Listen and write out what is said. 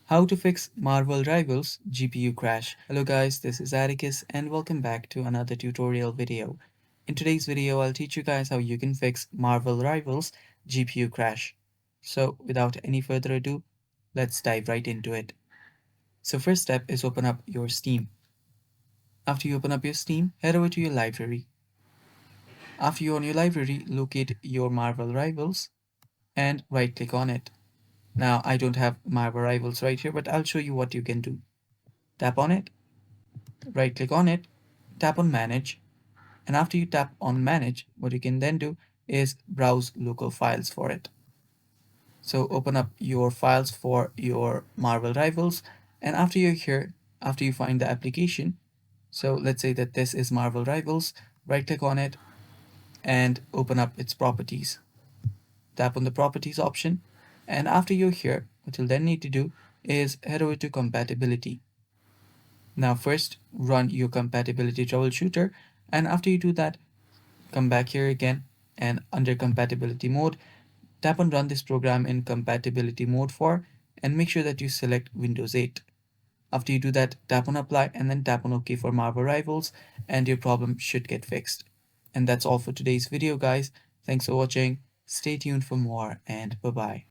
How to fix Marvel Rivals GPU crash. Hello guys, this is Atticus and welcome back to another tutorial video. In today's video, I'll teach you guys how you can fix Marvel Rivals GPU crash. So without any further ado, let's dive right into it. So first step is open up your Steam. After you open up your Steam, head over to your library. After you're on your library, locate your Marvel Rivals and right click on it. Now I don't have Marvel Rivals right here, but I'll show you what you can do. Tap on it, right click on it, tap on manage, and after you tap on manage, what you can then do is browse local files for it. So open up your files for your Marvel Rivals, and after you're here, after you find the application, so let's say that this is Marvel Rivals, right click on it and open up its properties. Tap on the properties option, and after you're here, what you'll then need to do is head over to compatibility. Now first run your compatibility troubleshooter, and after you do that, come back here again and under compatibility mode, tap on run this program in compatibility mode for, and make sure that you select Windows 8. After you do that, tap on apply and then tap on OK for Marvel Rivals and your problem should get fixed. And that's all for today's video guys. Thanks for watching. Stay tuned for more and bye bye.